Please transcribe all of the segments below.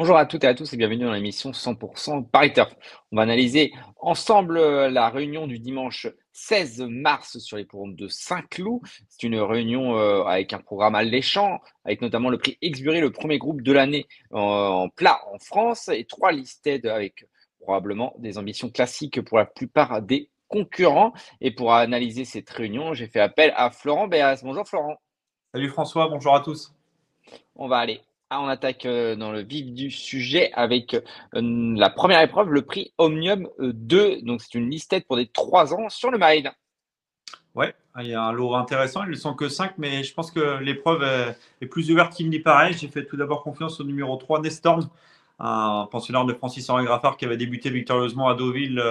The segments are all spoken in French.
Bonjour à toutes et à tous et bienvenue dans l'émission 100% Paris Turf. On va analyser ensemble la réunion du dimanche 16 mars sur les programmes de Saint-Cloud. C'est une réunion avec un programme alléchant, avec notamment le prix Exbury, le premier groupe de l'année en plat en France, et trois listed avec probablement des ambitions classiques pour la plupart des concurrents. Et pour analyser cette réunion, j'ai fait appel à Florent Béas. Bonjour Florent. Salut François, bonjour à tous. On va aller. On attaque dans le vif du sujet avec la première épreuve, le prix Omnium 2. Donc, c'est une listette pour des 3 ans sur le mile. Ouais, il y a un lot intéressant. Ils ne sont que 5, mais je pense que l'épreuve est plus ouverte qu'il n'y paraît. J'ai fait tout d'abord confiance au numéro 3, Nestorm, un pensionnaire de Francis-Henri Graffard qui avait débuté victorieusement à Deauville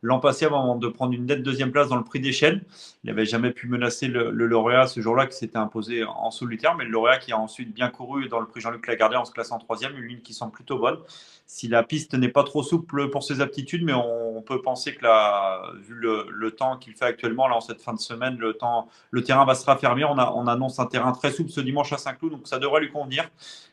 l'an passé avant de prendre une nette deuxième place dans le prix des chaînes. Il n'avait jamais pu menacer le lauréat ce jour-là qui s'était imposé en solitaire, mais le lauréat qui a ensuite bien couru dans le prix Jean-Luc Lagardère en se classant troisième, une ligne qui semble plutôt bonne. Si la piste n'est pas trop souple pour ses aptitudes, mais on peut penser que vu le temps qu'il fait actuellement, là en cette fin de semaine, le terrain va se raffermir. On annonce un terrain très souple ce dimanche à Saint-Cloud, donc ça devrait lui convenir.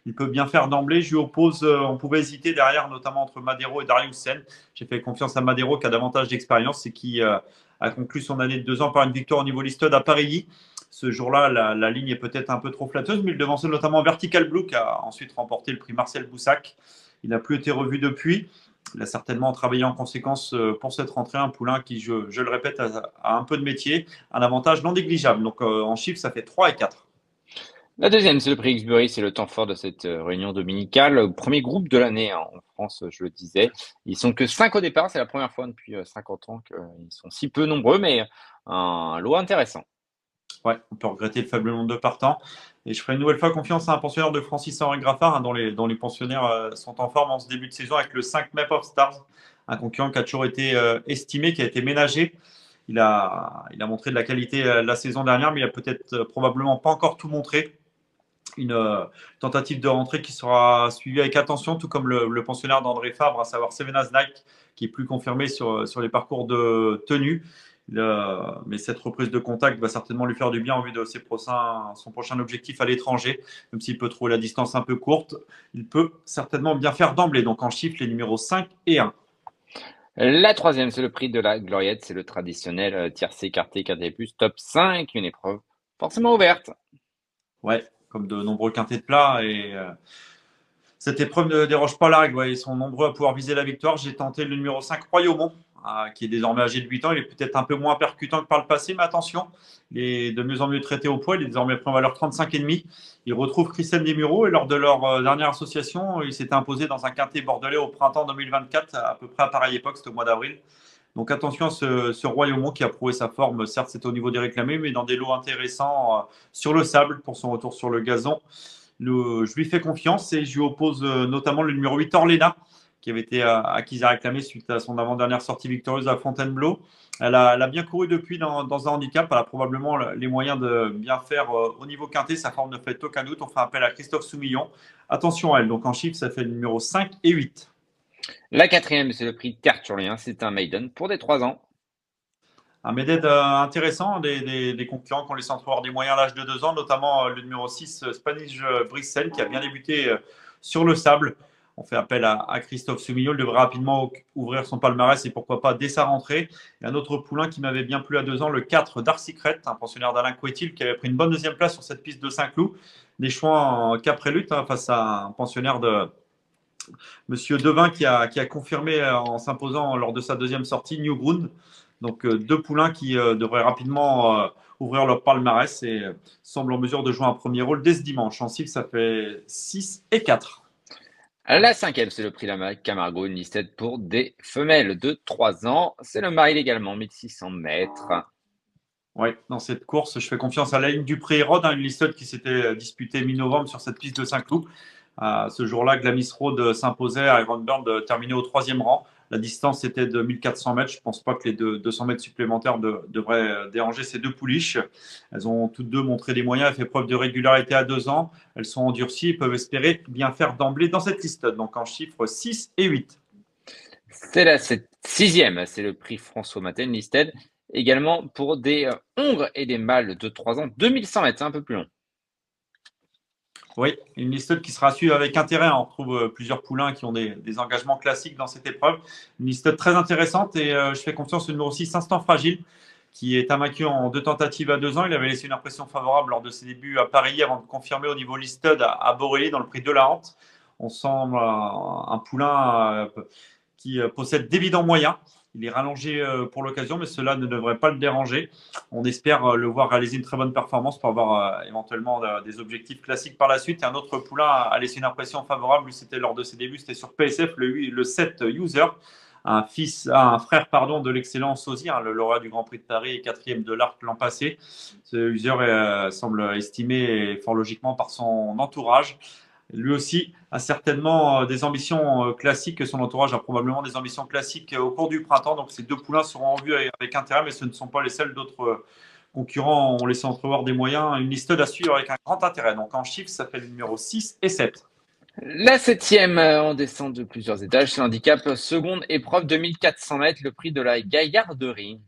Il peut bien faire d'emblée. Je lui oppose, on pouvait hésiter derrière, notamment entre Madero et Darius Sen. J'ai fait confiance à Madero qui a davantage d'expérience et qui a conclu son année de 2 ans par une victoire au niveau listed à Paris. Ce jour-là, la ligne est peut-être un peu trop flatteuse, mais il devançait notamment Vertical Blue qui a ensuite remporté le prix Marcel Boussac. Il n'a plus été revu depuis. Il a certainement travaillé en conséquence pour cette rentrée. Un poulain qui, je le répète, a un peu de métier, un avantage non négligeable. Donc en chiffres, ça fait 3 et 4. La deuxième, c'est le prix Exbury. C'est le temps fort de cette réunion dominicale. Le premier groupe de l'année en France, je le disais. Ils sont que 5 au départ. C'est la première fois depuis 50 ans qu'ils sont si peu nombreux, mais un lot intéressant. Ouais, on peut regretter le faible nombre de partants. Et je ferai une nouvelle fois confiance à un pensionnaire de Francis-Henri Graffard, hein, dont les pensionnaires sont en forme en ce début de saison avec le 5 Map of Stars, un concurrent qui a toujours été estimé, qui a été ménagé. Il a montré de la qualité la saison dernière, mais il a peut-être probablement pas encore tout montré. Une tentative de rentrée qui sera suivie avec attention, tout comme le pensionnaire d'André Fabre, à savoir Sevenas Nike, qui est plus confirmé sur les parcours de tenue. Mais cette reprise de contact va certainement lui faire du bien en vue de son prochain objectif à l'étranger. Même s'il peut trouver la distance un peu courte, il peut certainement bien faire d'emblée. Donc en chiffre, les numéros 5 et 1. La troisième, c'est le prix de la Gloriette. C'est le traditionnel tiercé, quarté, quarté plus, top 5. Une épreuve forcément ouverte. Ouais, comme de nombreux quintés de plat. Et cette épreuve ne déroge pas la règle. Ouais, ils sont nombreux à pouvoir viser la victoire. J'ai tenté le numéro 5, Royaumont, qui est désormais âgé de 8 ans. Il est peut-être un peu moins percutant que par le passé, mais attention, il est de mieux en mieux traité au poids. Il est désormais pris en valeur 35,5. Il retrouve Christelle Desmureaux et lors de leur dernière association, il s'était imposé dans un quintet bordelais au printemps 2024, à peu près à pareille époque, c'était au mois d'avril. Donc attention à ce Royaumont qui a prouvé sa forme. Certes, c'est au niveau des réclamés, mais dans des lots intéressants sur le sable pour son retour sur le gazon. Je lui fais confiance et je lui oppose notamment le numéro 8, Orlena, qui avait été acquise à réclamer suite à son avant-dernière sortie victorieuse à Fontainebleau. Elle a bien couru depuis dans un handicap. Elle a probablement les moyens de bien faire au niveau quintet. Sa forme ne fait aucun doute. On fait appel à Christophe Soumillon. Attention à elle. Donc en chiffre, ça fait le numéro 5 et 8. La quatrième, c'est le prix Tertullien. C'est un maiden pour des 3 ans. Un médaille intéressant, des concurrents qui ont laissé entrevoir des moyens à l'âge de 2 ans, notamment le numéro 6, Spanish Brissel, qui a bien débuté sur le sable. On fait appel à Christophe Soumillon. Il devrait rapidement ouvrir son palmarès et pourquoi pas dès sa rentrée. Et un autre poulain qui m'avait bien plu à 2 ans, le 4, Darcy Crête, un pensionnaire d'Alain Couetil, qui avait pris une bonne deuxième place sur cette piste de Saint-Cloud. Des choix en cas prélude face à un pensionnaire de Monsieur Devin qui a confirmé en s'imposant lors de sa deuxième sortie, New Ground. Donc deux poulains qui devraient rapidement ouvrir leur palmarès et semblent en mesure de jouer un premier rôle dès ce dimanche. En cible, ça fait 6 et 4. La cinquième, c'est le prix Camargo, une listette pour des femelles de 3 ans. C'est le mile également, 1600 mètres. Oui, dans cette course, je fais confiance à Laine Dupré-Hérode, une listette qui s'était disputée mi-novembre sur cette piste de Saint-Cloud. Ce jour-là, Glamis Road s'imposait, Iron Bird terminait au troisième rang. La distance était de 1400 mètres. Je ne pense pas que les 200 mètres supplémentaires devraient déranger ces deux pouliches. Elles ont toutes deux montré des moyens, elles fait preuve de régularité à 2 ans. Elles sont endurcies et peuvent espérer bien faire d'emblée dans cette liste. Donc en chiffres 6 et 8. C'est la sixième, c'est le prix François Maten, une listed également pour des hongres et des mâles de 3 ans, 2100 mètres, c'est un peu plus long. Oui, une liste qui sera suivie avec intérêt. On retrouve plusieurs poulains qui ont des engagements classiques dans cette épreuve. Une liste très intéressante et je fais confiance au numéro 6, Instant Fragile, qui est invaincu en 2 tentatives à 2 ans. Il avait laissé une impression favorable lors de ses débuts à Paris avant de confirmer au niveau listed à Borelli dans le prix de la Hante. On semble un poulain qui possède d'évidents moyens. Il est rallongé pour l'occasion, mais cela ne devrait pas le déranger. On espère le voir réaliser une très bonne performance pour avoir éventuellement des objectifs classiques par la suite. Et un autre poulain a laissé une impression favorable. C'était lors de ses débuts, c'était sur PSF, le 7 User, un frère de l'excellent Sosie, le lauréat du Grand Prix de Paris et 4e de l'Arc l'an passé. Ce User semble estimé fort logiquement par son entourage. Lui aussi a certainement des ambitions classiques. Son entourage a probablement des ambitions classiques au cours du printemps. Donc ces deux poulains seront en vue avec intérêt, mais ce ne sont pas les seuls. D'autres concurrents ont laissé entrevoir des moyens. Une liste à suivre avec un grand intérêt. Donc en chiffres, ça fait le numéro 6 et 7. La septième, on descend de plusieurs étages, c'est l'handicap seconde épreuve 2400 mètres, le prix de la gaillarderie.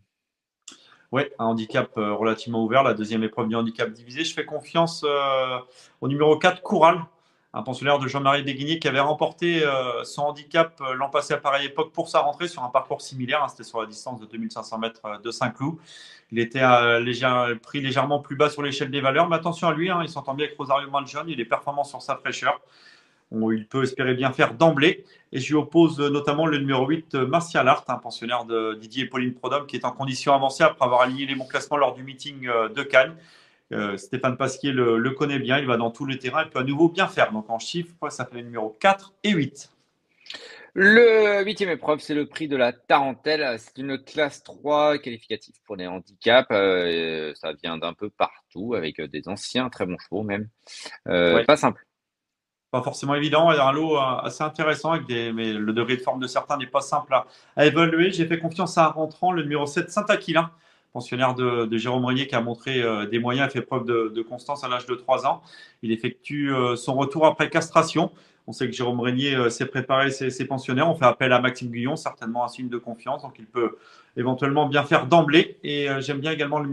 Oui, un handicap relativement ouvert, la deuxième épreuve du handicap divisé. Je fais confiance au numéro 4, Coural, un pensionnaire de Jean-Marie Desguigné qui avait remporté son handicap l'an passé à pareille époque pour sa rentrée sur un parcours similaire. C'était sur la distance de 2500 mètres de Saint-Cloud. Il était pris légèrement plus bas sur l'échelle des valeurs, mais attention à lui, il s'entend bien avec Rosario Malgione, il est performant sur sa fraîcheur. Il peut espérer bien faire d'emblée. Et je lui oppose notamment le numéro 8, Martial Art, un pensionnaire de Didier et Pauline Prodhomme, qui est en condition avancée après avoir aligné les bons classements lors du meeting de Cannes. Stéphane Pasquier le connaît bien, il va dans tous les terrains, il peut à nouveau bien faire. Donc en chiffres, ça fait les numéros 4 et 8. Le huitième épreuve, c'est le prix de la Tarentelle. C'est une classe 3 qualificative pour les handicaps. Ça vient d'un peu partout, avec des anciens, très bons chevaux même. Ouais. Pas simple. Pas forcément évident. Il y a un lot assez intéressant, mais le degré de forme de certains n'est pas simple à évaluer. J'ai fait confiance à un rentrant, le numéro 7, Saint-Aquilin, pensionnaire de Jérôme Régnier, qui a montré des moyens et fait preuve de constance à l'âge de 3 ans. Il effectue son retour après castration. On sait que Jérôme Régnier s'est préparé ses pensionnaires. On fait appel à Maxime Guyon, certainement un signe de confiance. Donc il peut éventuellement bien faire d'emblée. Et j'aime bien également le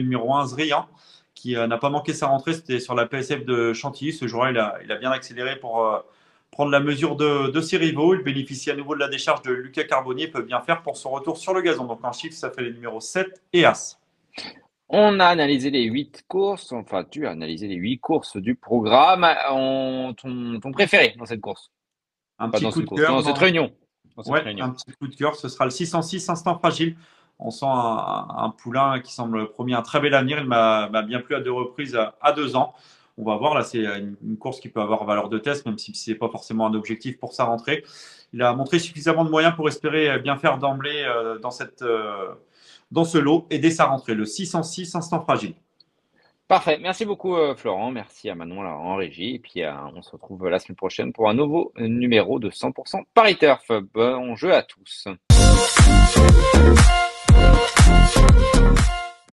numéro 1, Zrian, qui n'a pas manqué sa rentrée. C'était sur la PSF de Chantilly. Ce jour-là, il a bien accéléré pour prendre la mesure de ses rivaux. Il bénéficie à nouveau de la décharge de Lucas Carbonnier. Il peut bien faire pour son retour sur le gazon. Donc en chiffre, ça fait les numéros 7 et As. On a analysé les 8 courses, enfin tu as analysé les 8 courses du programme. Ton préféré dans cette course? Un Pas petit dans coup cette de course, cœur. dans cette réunion. Un petit coup de cœur. Ce sera le 606, Instant Fragile. On sent un poulain qui semble promis un très bel avenir. Il m'a bien plu à 2 reprises à 2 ans. On va voir, là, c'est une course qui peut avoir valeur de test, même si ce n'est pas forcément un objectif pour sa rentrée. Il a montré suffisamment de moyens pour espérer bien faire d'emblée dans ce lot et dès sa rentrée, le 606, Instant Fragile. Parfait. Merci beaucoup, Florent. Merci à Manon là, en régie. Et puis, on se retrouve la semaine prochaine pour un nouveau numéro de 100% Paris Turf. Bon jeu à tous.